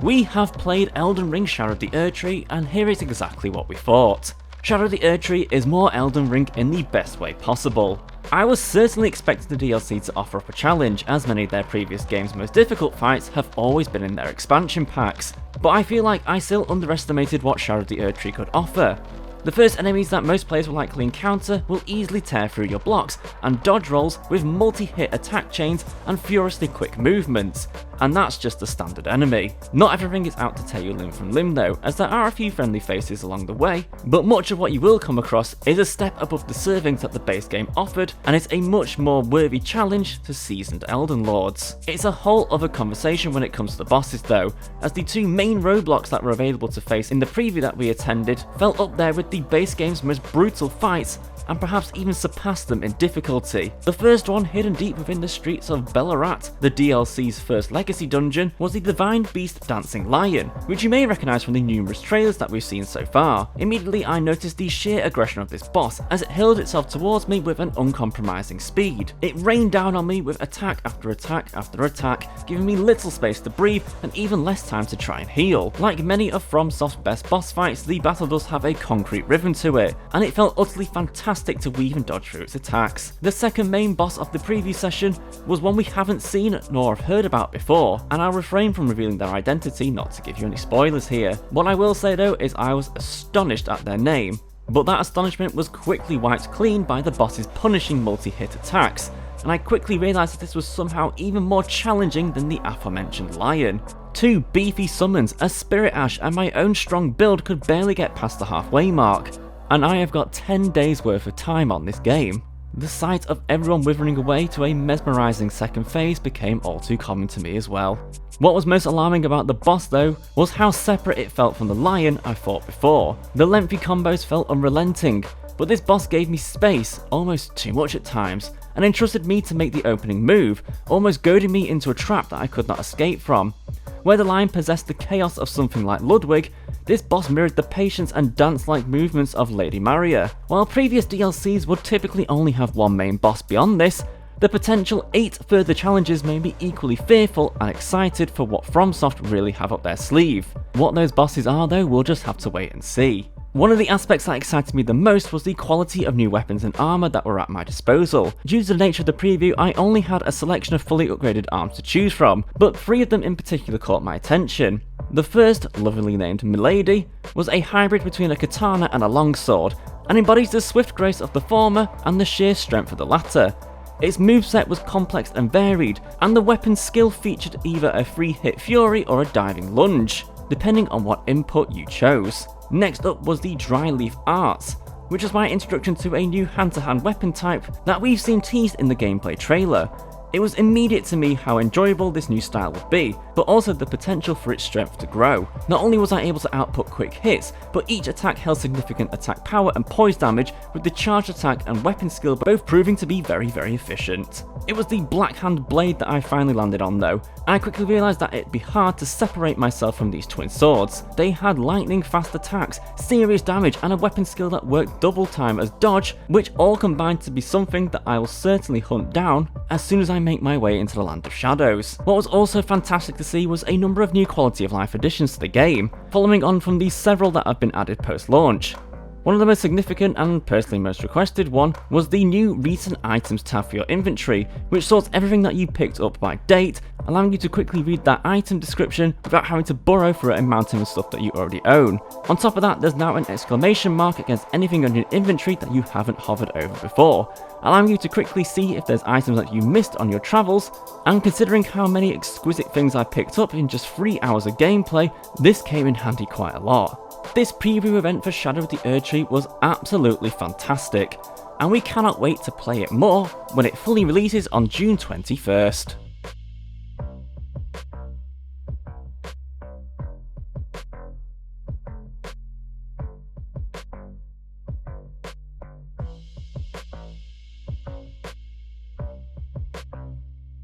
We have played Elden Ring Shadow of the Erdtree, and here is exactly what we thought. Shadow of the Erdtree is more Elden Ring in the best way possible. I was certainly expecting the DLC to offer up a challenge, as many of their previous games' most difficult fights have always been in their expansion packs, but I feel like I still underestimated what Shadow of the Erdtree could offer. The first enemies that most players will likely encounter will easily tear through your blocks and dodge rolls with multi-hit attack chains and furiously quick movements, and that's just a standard enemy. Not everything is out to tear you limb from limb though, as there are a few friendly faces along the way, but much of what you will come across is a step above the servings that the base game offered, and it's a much more worthy challenge to seasoned Elden Lords. It's a whole other conversation when it comes to the bosses though, as the two main roadblocks that were available to face in the preview that we attended fell up there with the base game's most brutal fights, and perhaps even surpassed them in difficulty. The first one, hidden deep within the streets of Bellarat, the DLC's first legacy dungeon, was the Divine Beast Dancing Lion, which you may recognise from the numerous trailers that we've seen so far. Immediately I noticed the sheer aggression of this boss as it hurled itself towards me with an uncompromising speed. It rained down on me with attack after attack after attack, giving me little space to breathe and even less time to try and heal. Like many of FromSoft's best boss fights, the battle does have a concrete rhythm to it, and it felt utterly fantastic to weave and dodge through its attacks. The second main boss of the preview session was one we haven't seen nor have heard about before, and I'll refrain from revealing their identity not to give you any spoilers here. What I will say though is I was astonished at their name, but that astonishment was quickly wiped clean by the boss's punishing multi-hit attacks, and I quickly realised that this was somehow even more challenging than the aforementioned lion. Two beefy summons, a Spirit Ash and my own strong build could barely get past the halfway mark, and I have got 10 days worth of time on this game. The sight of everyone withering away to a mesmerising second phase became all too common to me as well. What was most alarming about the boss though was how separate it felt from the lion I fought before. The lengthy combos felt unrelenting, but this boss gave me space, almost too much at times, and entrusted me to make the opening move, almost goading me into a trap that I could not escape from. Where the lion possessed the chaos of something like Ludwig, this boss mirrored the patience and dance-like movements of Lady Maria. While previous DLCs would typically only have one main boss beyond this, the potential 8 further challenges made me equally fearful and excited for what FromSoft really have up their sleeve. What those bosses are though, we'll just have to wait and see. One of the aspects that excited me the most was the quality of new weapons and armour that were at my disposal. Due to the nature of the preview, I only had a selection of fully upgraded arms to choose from, but 3 of them in particular caught my attention. The first, lovingly named Milady, was a hybrid between a katana and a longsword, and embodies the swift grace of the former and the sheer strength of the latter. Its moveset was complex and varied, and the weapon's skill featured either a free hit fury or a diving lunge, depending on what input you chose. Next up was the Dry Leaf Arts, which was my introduction to a new hand-to-hand weapon type that we've seen teased in the gameplay trailer. It was immediate to me how enjoyable this new style would be, but also the potential for its strength to grow. Not only was I able to output quick hits, but each attack held significant attack power and poise damage, with the charged attack and weapon skill both proving to be very efficient. It was the Blackhand Blade that I finally landed on though. I quickly realised that it'd be hard to separate myself from these twin swords. They had lightning fast attacks, serious damage and a weapon skill that worked double time as dodge, which all combined to be something that I will certainly hunt down as soon as I make my way into the Land of Shadows. What was also fantastic to see was a number of new quality of life additions to the game, following on from the several that have been added post-launch. One of the most significant and personally most requested one was the new recent items tab for your inventory, which sorts everything that you picked up by date, allowing you to quickly read that item description without having to burrow through a mountain of stuff that you already own. On top of that, there's now an exclamation mark against anything on your inventory that you haven't hovered over before, allowing you to quickly see if there's items that you missed on your travels, and considering how many exquisite things I picked up in just 3 hours of gameplay, this came in handy quite a lot. This preview event for Shadow of the Erdtree was absolutely fantastic, and we cannot wait to play it more when it fully releases on June 21st.